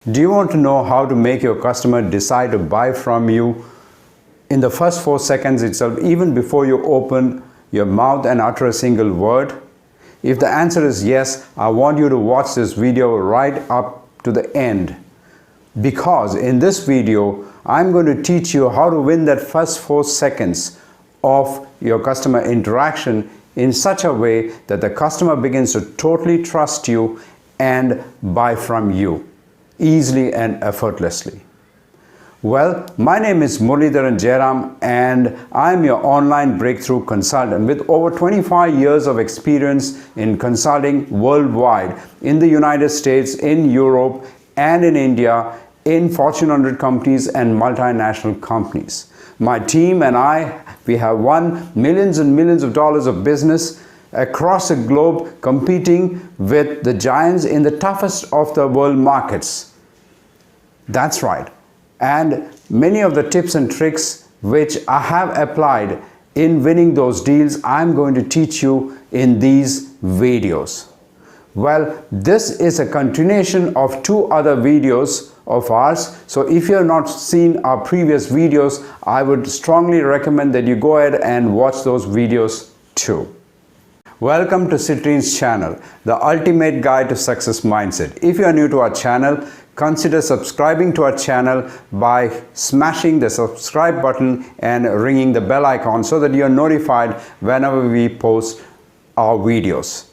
Do you want to know how to make your customer decide to buy from you in the first 4 seconds itself, even before you open your mouth and utter a single word? If the answer is yes, I want you to watch this video right up to the end, because in this video I'm going to teach you how to win that first 4 seconds of your customer interaction in such a way that the customer begins to totally trust you and buy from you easily and effortlessly. Well, my name is Muralidharan Jairam and I'm your online breakthrough consultant with over 25 years of experience in consulting worldwide, in the United States, in Europe and in India, in Fortune 100 companies and multinational companies. My team and I, we have won millions and millions of dollars of business across the globe, competing with the giants in the toughest of the world markets. That's right. And many of the tips and tricks which I have applied in winning those deals, I'm going to teach you in these videos. Well, this is a continuation of 2 other videos of ours. So if you have not seen our previous videos, I would strongly recommend that you go ahead and watch those videos too. Welcome to Citrine's channel, the ultimate guide to success mindset. If you are new to our channel, consider subscribing to our channel by smashing the subscribe button and ringing the bell icon so that you are notified whenever we post our videos.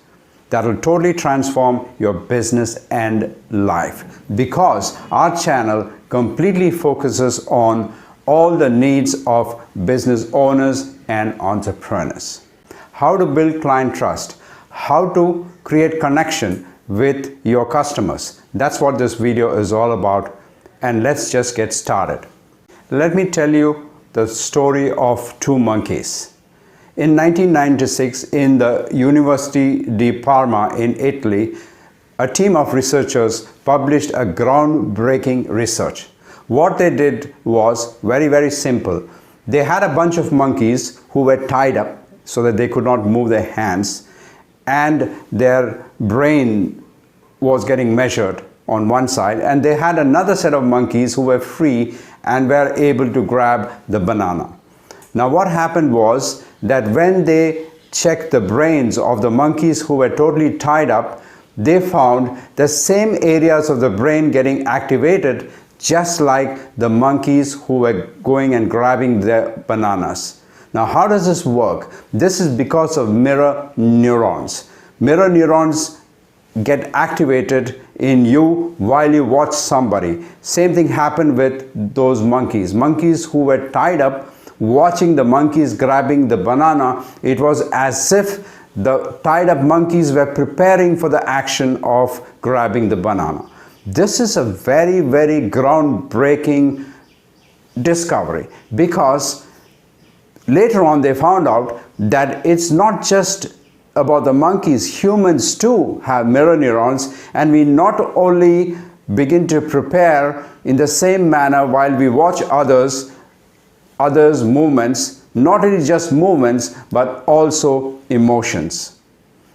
That will totally transform your business and life, because our channel completely focuses on all the needs of business owners and entrepreneurs. How to build client trust, how to create connection with your customers. That's what this video is all about, and let's just get started. Let me tell you the story of 2 monkeys. In 1996, in the University di Parma in Italy, a team of researchers published a groundbreaking research. What they did was very simple. They had a bunch of monkeys who were tied up so that they could not move their hands, and their brain was getting measured on one side, and they had another set of monkeys who were free and were able to grab the banana. Now what happened was that when they checked the brains of the monkeys who were totally tied up, they found the same areas of the brain getting activated just like the monkeys who were going and grabbing the bananas. Now how does this work? This is because of mirror neurons. Mirror neurons get activated in you while you watch somebody. Same thing happened with those monkeys. Monkeys who were tied up, watching the monkeys grabbing the banana, it was as if the tied up monkeys were preparing for the action of grabbing the banana. This is a very groundbreaking discovery, because later on they found out that it's not just about the monkeys. Humans too have mirror neurons, and we not only begin to prepare in the same manner while we watch others movements, not only just movements but also emotions.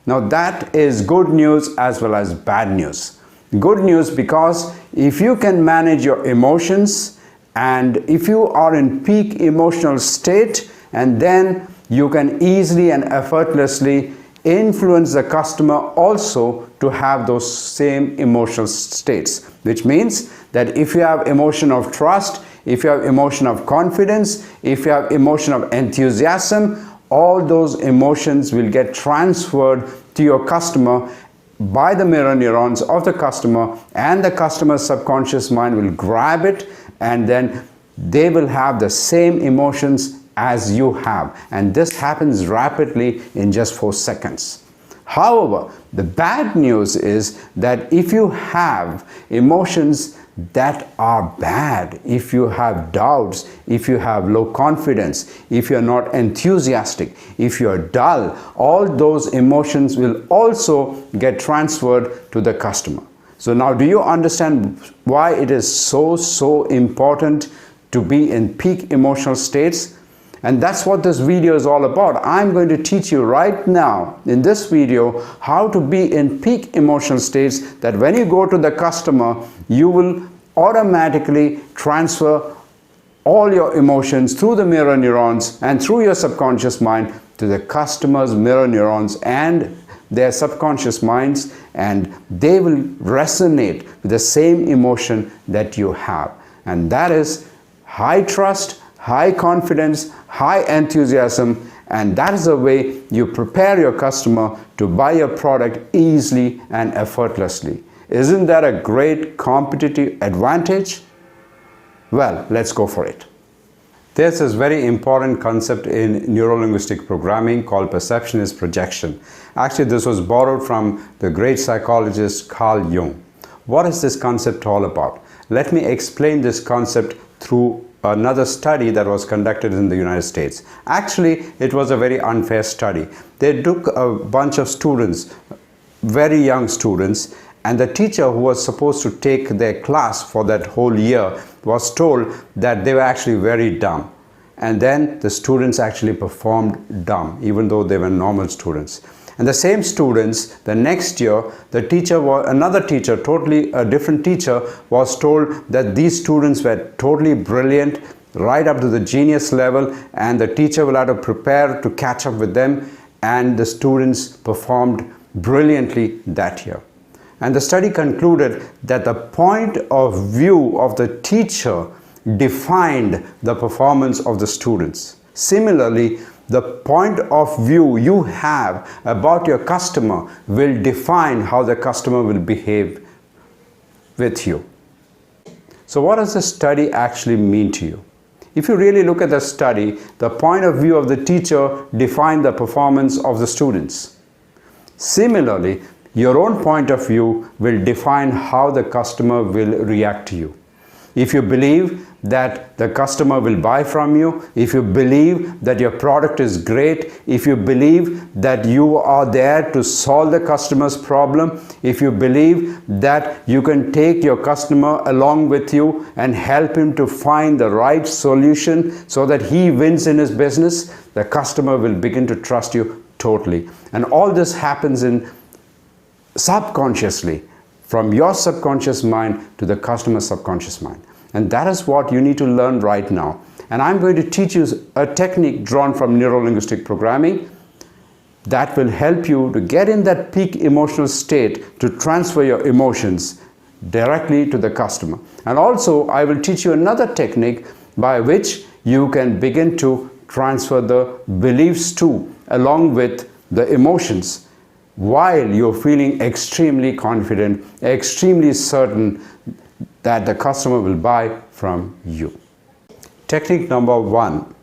Now that is good news as well as bad news. Good news because if you can manage your emotions, and if you are in peak emotional state, and then you can easily and effortlessly influence the customer also to have those same emotional states, which means that if you have emotion of trust, if you have emotion of confidence, if you have emotion of enthusiasm, all those emotions will get transferred to your customer by the mirror neurons of the customer, and the customer's subconscious mind will grab it, and then they will have the same emotions as you have, and this happens rapidly in just 4 seconds. However, the bad news is that if you have emotions that are bad, if you have doubts, if you have low confidence, if you're not enthusiastic, if you're dull, all those emotions will also get transferred to the customer. So now do you understand why it is so important to be in peak emotional states? And that's what this video is all about. I'm going to teach you right now in this video how to be in peak emotional states, that when you go to the customer, you will automatically transfer all your emotions through the mirror neurons and through your subconscious mind to the customer's mirror neurons and their subconscious minds, and they will resonate with the same emotion that you have. And that is high trust, high confidence, high enthusiasm, and that is the way you prepare your customer to buy your product easily and effortlessly. Isn't that a great competitive advantage? Well, let's go for it. There's this very important concept in neuro-linguistic programming called perception is projection. Actually, this was borrowed from the great psychologist Carl Jung. What is this concept all about? Let me explain this concept through another study that was conducted in the United States. Actually, it was a very unfair study. They took a bunch of students, very young students, and the teacher who was supposed to take their class for that whole year was told that they were actually very dumb. And then the students actually performed dumb, even though they were normal students. And the same students, the next year, another teacher, totally a different teacher, was told that these students were totally brilliant, right up to the genius level, and the teacher will have to prepare to catch up with them, and the students performed brilliantly that year. And the study concluded that the point of view of the teacher defined the performance of the students. Similarly, the point of view you have about your customer will define how the customer will behave with you. So what does the study actually mean to you? If you really look at the study, the point of view of the teacher defined the performance of the students. Similarly, your own point of view will define how the customer will react to you. If you believe that the customer will buy from you, if you believe that your product is great, if you believe that you are there to solve the customer's problem, if you believe that you can take your customer along with you and help him to find the right solution so that he wins in his business, the customer will begin to trust you totally. And all this happens in subconsciously, from your subconscious mind to the customer's subconscious mind. And that is what you need to learn right now. And I'm going to teach you a technique drawn from neuro-linguistic programming that will help you to get in that peak emotional state to transfer your emotions directly to the customer. And also, I will teach you another technique by which you can begin to transfer the beliefs too, along with the emotions, while you're feeling extremely confident, extremely certain that the customer will buy from you. Technique number 1.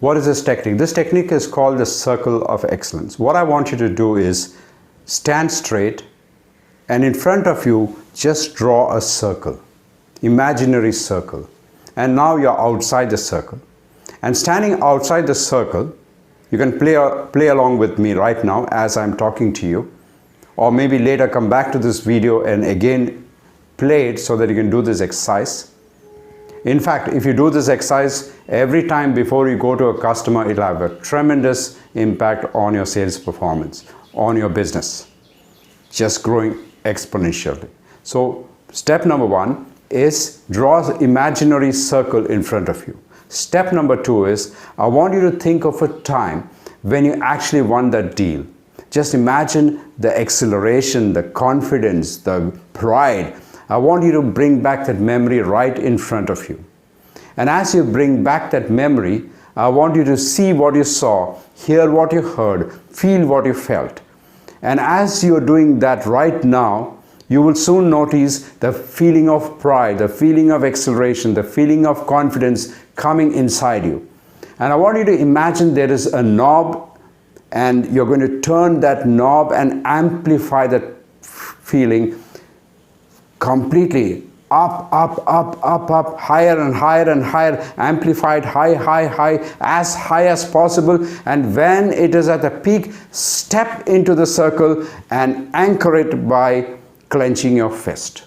What is this technique? This technique is called the circle of excellence. What I want you to do is stand straight, and in front of you just draw a circle, imaginary circle. And now you're outside the circle. And standing outside the circle, you can play along with me right now as I'm talking to you, or maybe later come back to this video and again play it so that you can do this exercise. In fact, if you do this exercise every time before you go to a customer, it'll have a tremendous impact on your sales performance, on your business, just growing exponentially. So step number 1 is draw an imaginary circle in front of you. Step number 2 is, I want you to think of a time when you actually won that deal. Just imagine the exhilaration, the confidence, the pride. I want you to bring back that memory right in front of you. And as you bring back that memory, I want you to see what you saw, hear what you heard, feel what you felt. And as you're doing that right now, you will soon notice the feeling of pride, the feeling of exhilaration, the feeling of confidence coming inside you. And I want you to imagine there is a knob, and you're going to turn that knob and amplify that feeling completely up, higher and higher and higher, amplified high, as high as possible. And when it is at the peak, step into the circle and anchor it by clenching your fist.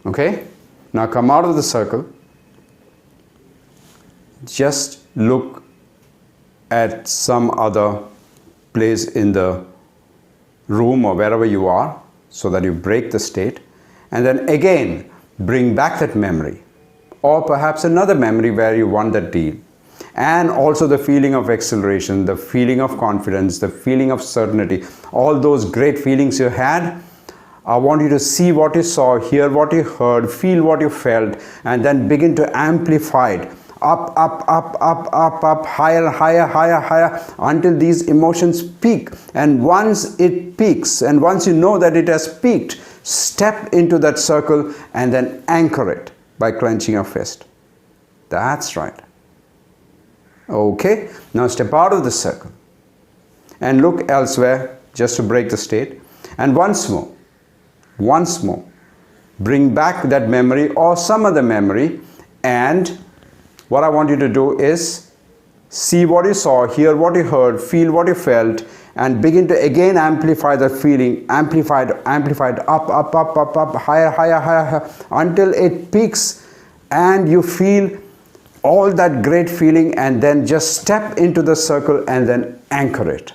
Okay? Now come out of the circle. just look at some other place in the room or wherever you are, so that you break the state, and then again bring back that memory, or perhaps another memory where you won that deal, and also the feeling of exhilaration, the feeling of confidence, the feeling of certainty, all those great feelings you had. I want you to see what you saw, hear what you heard, feel what you felt, and then begin to amplify it up, up, up, up, up, up, higher, higher, higher, higher, until these emotions peak. And once it peaks, and once you know that it has peaked, step into that circle and then anchor it by clenching your fist. That's right. Okay, now step out of the circle and look elsewhere just to break the state. And once more, bring back that memory or some other memory, and what I want you to do is see what you saw, hear what you heard, feel what you felt, and begin to again amplify the feeling, amplified, up, up, up, up, up, higher, higher, higher, higher, until it peaks and you feel all that great feeling, and then just step into the circle and then anchor it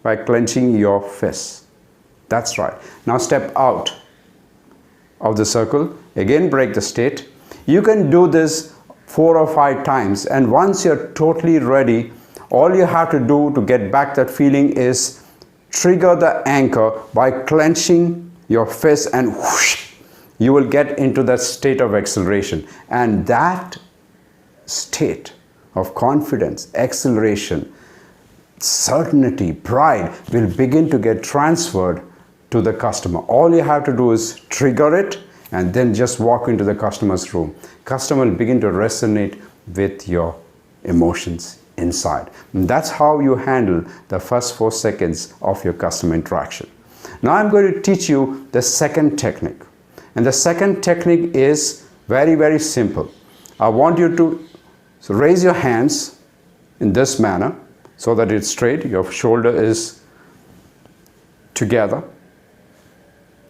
by clenching your fists. That's right. Now step out of the circle, again break the state. You can do this 4 or 5 times, and once you're totally ready, all you have to do to get back that feeling is trigger the anchor by clenching your fist, and whoosh, you will get into that state of exhilaration. And that state of confidence, exhilaration, certainty, pride will begin to get transferred to the customer. All you have to do is trigger it and then just walk into the customer's room. Customer will begin to resonate with your emotions inside. And that's how you handle the first 4 seconds of your customer interaction. Now I'm going to teach you the second technique. And the second technique is very, very simple. I want you to raise your hands in this manner so that it's straight, your shoulder is together,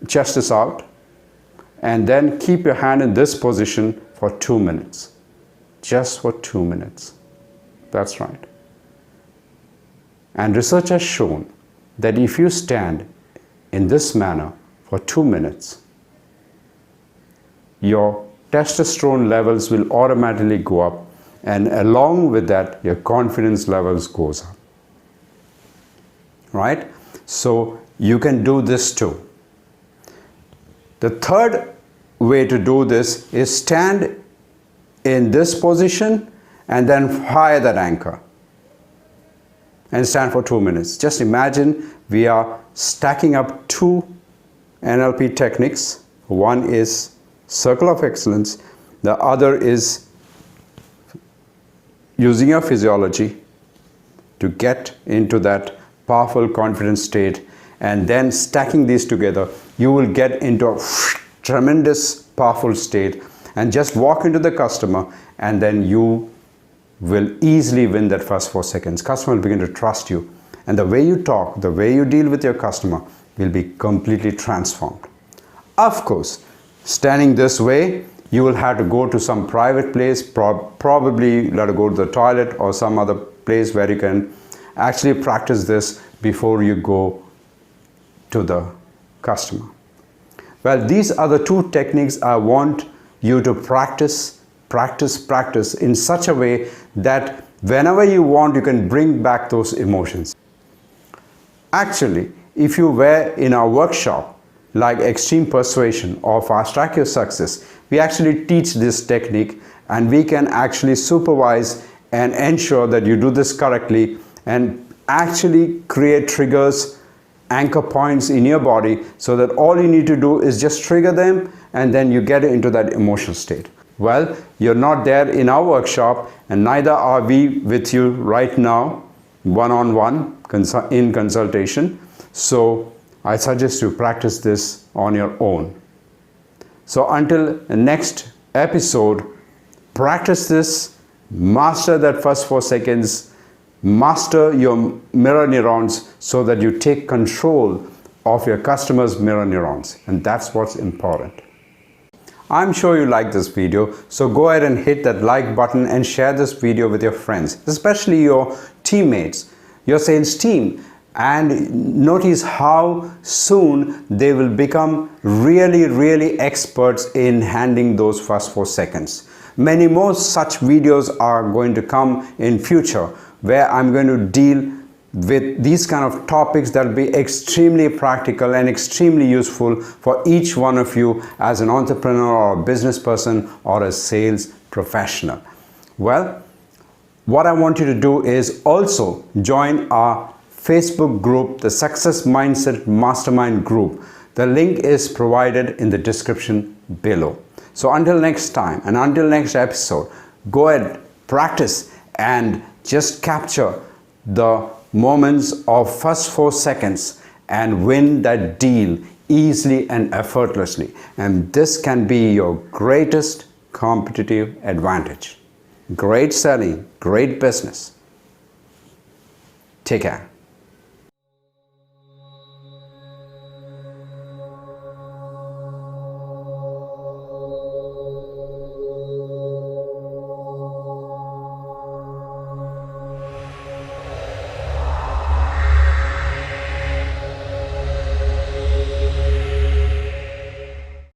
chest is out, and then keep your hand in this position for 2 minutes. Just for 2 minutes. That's right. And research has shown that if you stand in this manner for 2 minutes, your testosterone levels will automatically go up, and along with that, your confidence levels goes up. Right? So you can do this too. The third way to do this is stand in this position and then fire that anchor and stand for 2 minutes. Just imagine we are stacking up 2 NLP techniques. One is circle of excellence, the other is using your physiology to get into that powerful confidence state, and then stacking these together, you will get into a tremendous powerful state, and just walk into the customer, and then you will easily win that first 4 seconds. Customer will begin to trust you, and the way you talk, the way you deal with your customer will be completely transformed. Of course, standing this way, you will have to go to some private place, probably let go to the toilet or some other place where you can actually practice this before you go to the customer. Well, these are the 2 techniques I want you to practice in such a way that whenever you want, you can bring back those emotions. Actually, if you were in our workshop like Extreme Persuasion or Fast Track Your Success, we actually teach this technique, and we can actually supervise and ensure that you do this correctly and actually create triggers, anchor points in your body, so that all you need to do is just trigger them, and then you get into that emotional state. Well, you're not there in our workshop, and neither are we with you right now, one-on-one in consultation. So I suggest you practice this on your own. So until the next episode, practice this, master that first 4 seconds, master your mirror neurons so that you take control of your customers' mirror neurons, and that's what's important. I'm sure you like this video, so go ahead and hit that like button and share this video with your friends, especially your teammates, your sales team, and notice how soon they will become really experts in handling those first 4 seconds. Many more such videos are going to come in future where I'm going to deal with these kind of topics that will be extremely practical and extremely useful for each one of you as an entrepreneur or a business person or a sales professional. Well, what I want you to do is also join our Facebook group, the Success Mindset Mastermind group. The link is provided in the description below. So until next time and until next episode, go ahead, practice and just capture the moments of first 4 seconds and win that deal easily and effortlessly. And this can be your greatest competitive advantage. Great selling, great business. Take care.